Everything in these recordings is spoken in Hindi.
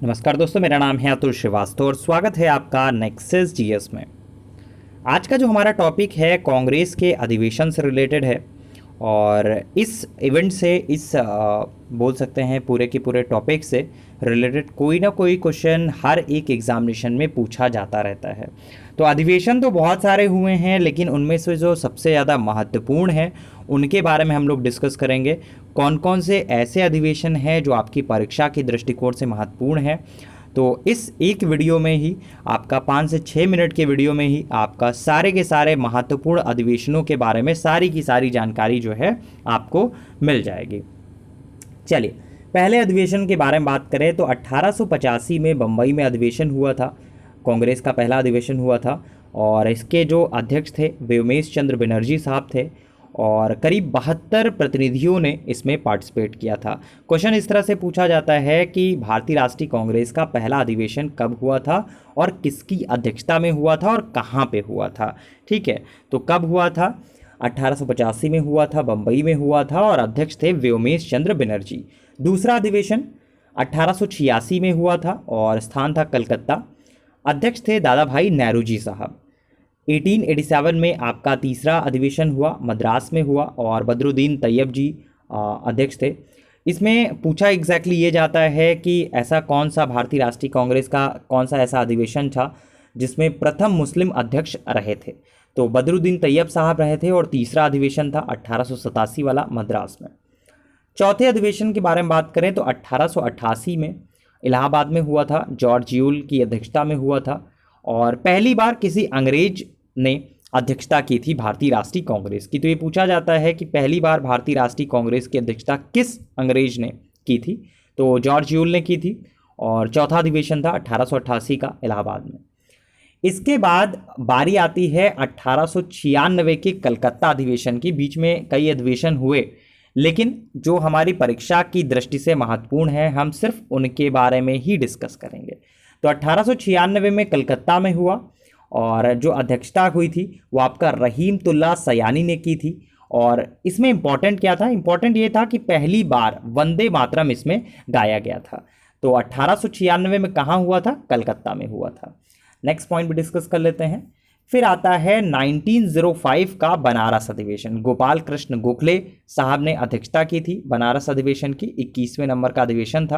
नमस्कार दोस्तों, मेरा नाम है अतुल श्रीवास्तव और स्वागत है आपका नेक्सस जीएस में। आज का जो हमारा टॉपिक है कांग्रेस के अधिवेशन से रिलेटेड है और इस इवेंट से बोल सकते हैं पूरे के पूरे टॉपिक से रिलेटेड कोई ना कोई क्वेश्चन हर एक एग्जामिनेशन में पूछा जाता रहता है। तो अधिवेशन तो बहुत सारे हुए हैं, लेकिन उनमें से जो सबसे ज़्यादा महत्वपूर्ण है उनके बारे में हम लोग डिस्कस करेंगे। कौन कौन से ऐसे अधिवेशन हैं जो आपकी परीक्षा के दृष्टिकोण से महत्वपूर्ण है। तो इस एक वीडियो में ही आपका 5 से 6 मिनट के वीडियो में ही आपका सारे के सारे महत्वपूर्ण अधिवेशनों के बारे में सारी की सारी जानकारी जो है आपको मिल जाएगी। चलिए, पहले अधिवेशन के बारे में बात करें तो 1885 में बम्बई में अधिवेशन हुआ था। कांग्रेस का पहला अधिवेशन हुआ था और इसके जो अध्यक्ष थे वे उमेश चंद्र बनर्जी साहब थे और करीब 72 प्रतिनिधियों ने इसमें पार्टिसिपेट किया था। क्वेश्चन इस तरह से पूछा जाता है कि भारतीय राष्ट्रीय कांग्रेस का पहला अधिवेशन कब हुआ था और किसकी अध्यक्षता में हुआ था और कहाँ पे हुआ था। ठीक है, तो कब हुआ था? 1885 में हुआ था, बम्बई में हुआ था और अध्यक्ष थे व्योमेश चंद्र बनर्जी। दूसरा अधिवेशन 1886 में हुआ था और स्थान था कलकत्ता। अध्यक्ष थे दादा भाई नेहरूजी साहब। 1887 में आपका तीसरा अधिवेशन हुआ, मद्रास में हुआ और बदरुद्दीन तैयब जी अध्यक्ष थे। इसमें पूछा एग्जैक्टली ये जाता है कि ऐसा कौन सा भारतीय राष्ट्रीय कांग्रेस का कौन सा ऐसा अधिवेशन था जिसमें प्रथम मुस्लिम अध्यक्ष रहे थे। तो बदरुद्दीन तैयब साहब रहे थे और तीसरा अधिवेशन था 1887 वाला मद्रास में। चौथे अधिवेशन के बारे में बात करें तो 1888 में इलाहाबाद में हुआ था, जॉर्ज यूल की अध्यक्षता में हुआ था और पहली बार किसी अंग्रेज ने अध्यक्षता की थी भारतीय राष्ट्रीय कांग्रेस की। तो ये पूछा जाता है कि पहली बार भारतीय राष्ट्रीय कांग्रेस की अध्यक्षता किस अंग्रेज ने की थी। तो जॉर्ज यूल ने की थी और चौथा अधिवेशन था 1888 का इलाहाबाद में। इसके बाद बारी आती है 1896 के कलकत्ता अधिवेशन की। बीच में कई अधिवेशन हुए, लेकिन जो हमारी परीक्षा की दृष्टि से महत्वपूर्ण है हम सिर्फ उनके बारे में ही डिस्कस करेंगे। तो 1896 में कलकत्ता में हुआ और जो अध्यक्षता हुई थी वो आपका रहीमतुल्लाह सयानी ने की थी। और इसमें इंपॉर्टेंट क्या था? इंपॉर्टेंट ये था कि पहली बार वंदे मातरम इसमें गाया गया था। तो 1896 में कहाँ हुआ था? कलकत्ता में हुआ था। नेक्स्ट पॉइंट भी डिस्कस कर लेते हैं। फिर आता है 1905 का बनारस अधिवेशन। गोपाल कृष्ण गोखले साहब ने अध्यक्षता की थी बनारस अधिवेशन की। 21वें नंबर का अधिवेशन था।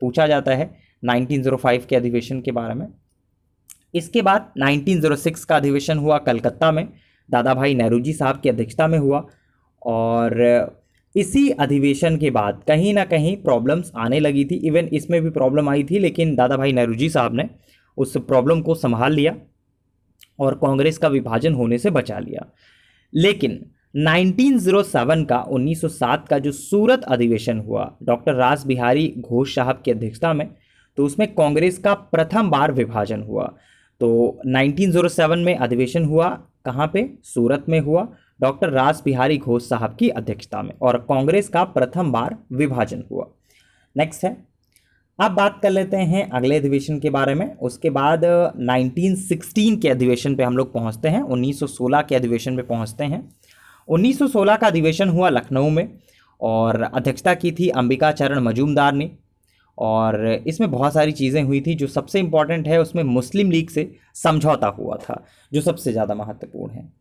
पूछा जाता है 1905 के अधिवेशन के बारे में। इसके बाद 1906 का अधिवेशन हुआ कलकत्ता में, दादा भाई नेहरूजी साहब की अध्यक्षता में हुआ। और इसी अधिवेशन के बाद कहीं ना कहीं प्रॉब्लम्स आने लगी थी। इवन इसमें भी प्रॉब्लम आई थी, लेकिन दादा भाई नेहरूजी साहब ने उस प्रॉब्लम को संभाल लिया और कांग्रेस का विभाजन होने से बचा लिया। लेकिन 1907 का जो सूरत अधिवेशन हुआ डॉक्टर रास बिहारी घोष साहब की अध्यक्षता में, तो उसमें कांग्रेस का प्रथम बार विभाजन हुआ। तो 1907 में अधिवेशन हुआ, कहाँ पे? सूरत में हुआ, डॉक्टर रास बिहारी घोष साहब की अध्यक्षता में, और कांग्रेस का प्रथम बार विभाजन हुआ। नेक्स्ट है, अब बात कर लेते हैं अगले अधिवेशन के बारे में। उसके बाद 1916 के अधिवेशन पे हम लोग पहुंचते हैं, 1916 के अधिवेशन पे पहुंचते हैं। 1916 का अधिवेशन हुआ लखनऊ में और अध्यक्षता की थी अंबिका चरण मजूमदार ने। और इसमें बहुत सारी चीज़ें हुई थी। जो सबसे इम्पॉर्टेंट है उसमें मुस्लिम लीग से समझौता हुआ था, जो सबसे ज़्यादा महत्वपूर्ण है।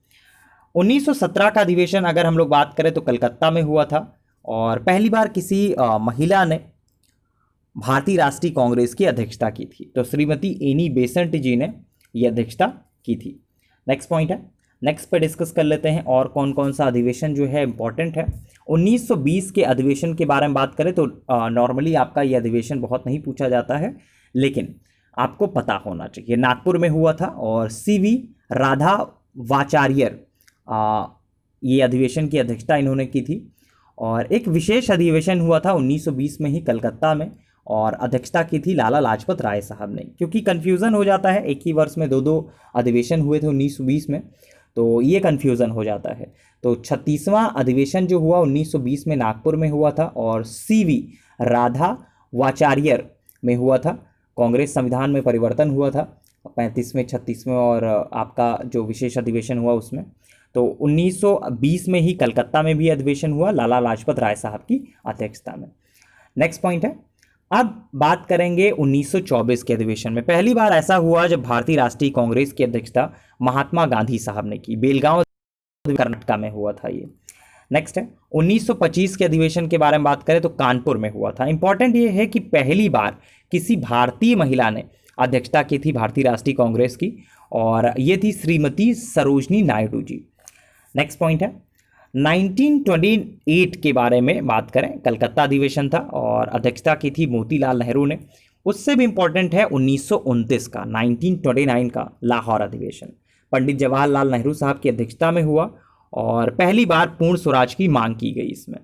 1917 का अधिवेशन अगर हम लोग बात करें तो कलकत्ता में हुआ था और पहली बार किसी महिला ने भारतीय राष्ट्रीय कांग्रेस की अध्यक्षता की थी। तो श्रीमती एनी बेसेंट जी ने यह अध्यक्षता की थी। नेक्स्ट पॉइंट है, नेक्स्ट पे डिस्कस कर लेते हैं और कौन कौन सा अधिवेशन जो है इंपॉर्टेंट है। 1920 के अधिवेशन के बारे में बात करें तो नॉर्मली आपका यह अधिवेशन बहुत नहीं पूछा जाता है, लेकिन आपको पता होना चाहिए। नागपुर में हुआ था और सीवी राधा वाचार्यर ये अधिवेशन की अध्यक्षता इन्होंने की थी। और एक विशेष अधिवेशन हुआ था 1920 में ही कलकत्ता में और अध्यक्षता की थी लाला लाजपत राय साहब ने। क्योंकि कन्फ्यूज़न हो जाता है, एक ही वर्ष में दो दो अधिवेशन हुए थे 1920 में, तो ये कन्फ्यूज़न हो जाता है। तो 36वां अधिवेशन जो हुआ 1920 में नागपुर में हुआ था और सीवी राधा वाचार्यर में हुआ था। कांग्रेस संविधान में परिवर्तन हुआ था 35वें 36वें और आपका जो विशेष अधिवेशन हुआ उसमें। तो 1920 में ही कलकत्ता में भी अधिवेशन हुआ लाला लाजपत राय साहब की अध्यक्षता में। नेक्स्ट पॉइंट है, अब बात करेंगे 1924 के अधिवेशन में। पहली बार ऐसा हुआ जब भारतीय राष्ट्रीय कांग्रेस की अध्यक्षता महात्मा गांधी साहब ने की। बेलगांव कर्नाटक में हुआ था ये। नेक्स्ट है 1925 के अधिवेशन के बारे में बात करें तो कानपुर में हुआ था। इंपॉर्टेंट ये है कि पहली बार किसी भारतीय महिला ने अध्यक्षता की थी भारतीय राष्ट्रीय कांग्रेस की, और ये थी श्रीमती सरोजनी नायडू जी। नेक्स्ट पॉइंट है 1928 के बारे में बात करें, कलकत्ता अधिवेशन था और अध्यक्षता की थी मोतीलाल नेहरू ने। उससे भी इंपॉर्टेंट है 1929 का 1929 का लाहौर अधिवेशन, पंडित जवाहरलाल नेहरू साहब की अध्यक्षता में हुआ और पहली बार पूर्ण स्वराज की मांग की गई इसमें।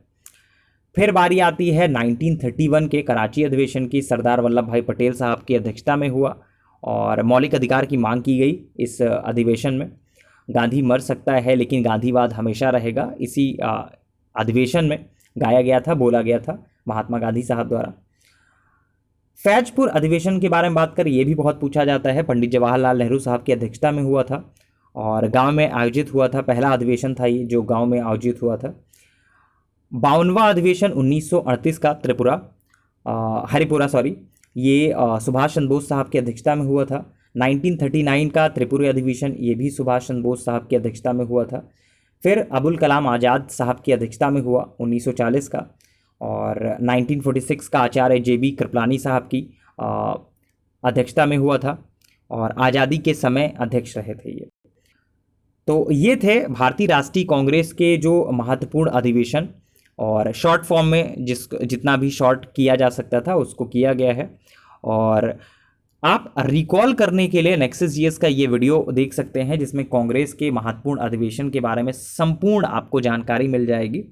फिर बारी आती है 1931 के कराची अधिवेशन की, सरदार वल्लभ भाई पटेल साहब की अध्यक्षता में हुआ और मौलिक अधिकार की मांग की गई इस अधिवेशन में। गांधी मर सकता है लेकिन गांधीवाद हमेशा रहेगा, इसी अधिवेशन में गाया गया था, बोला गया था महात्मा गांधी साहब द्वारा। फैजपुर अधिवेशन के बारे में बात करें, ये भी बहुत पूछा जाता है, पंडित जवाहरलाल नेहरू साहब की अध्यक्षता में हुआ था और गांव में आयोजित हुआ था। पहला अधिवेशन था ये जो गांव में आयोजित हुआ था। 52वां अधिवेशन 1938 का हरिपुरा ये सुभाष चंद्र बोस साहब की अध्यक्षता में हुआ था। 1939 का त्रिपुरा अधिवेशन, ये भी सुभाष चंद्र बोस साहब की अध्यक्षता में हुआ था। फिर अबुल कलाम आज़ाद साहब की अध्यक्षता में हुआ 1940 का, और 1946 का आचार्य JB कृपलानी साहब की अध्यक्षता में हुआ था और आज़ादी के समय अध्यक्ष रहे थे ये। तो ये थे भारतीय राष्ट्रीय कांग्रेस के जो महत्वपूर्ण अधिवेशन, और शॉर्ट फॉर्म में जितना भी शॉर्ट किया जा सकता था उसको किया गया है। और आप रिकॉल करने के लिए नेक्सस जीएस का ये वीडियो देख सकते हैं जिसमें कांग्रेस के महत्वपूर्ण अधिवेशन के बारे में संपूर्ण आपको जानकारी मिल जाएगी,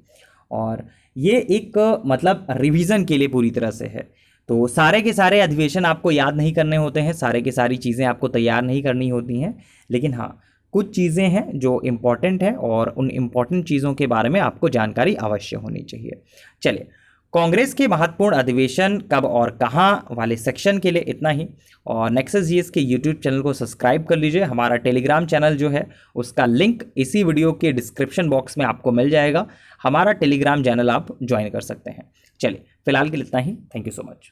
और ये एक मतलब रिवीजन के लिए पूरी तरह से है। तो सारे के सारे अधिवेशन आपको याद नहीं करने होते हैं, सारे के सारी चीज़ें आपको तैयार नहीं करनी होती हैं, लेकिन हाँ कुछ चीज़ें हैं जो इम्पॉर्टेंट हैं और उन इम्पॉर्टेंट चीज़ों के बारे में आपको जानकारी अवश्य होनी चाहिए। चलिए, कांग्रेस के महत्वपूर्ण अधिवेशन कब और कहाँ वाले सेक्शन के लिए इतना ही, और नेक्सस जीएस के यूट्यूब चैनल को सब्सक्राइब कर लीजिए। हमारा टेलीग्राम चैनल जो है उसका लिंक इसी वीडियो के डिस्क्रिप्शन बॉक्स में आपको मिल जाएगा। हमारा टेलीग्राम चैनल आप ज्वाइन कर सकते हैं। चलिए, फिलहाल के लिए इतना ही। Thank you so much.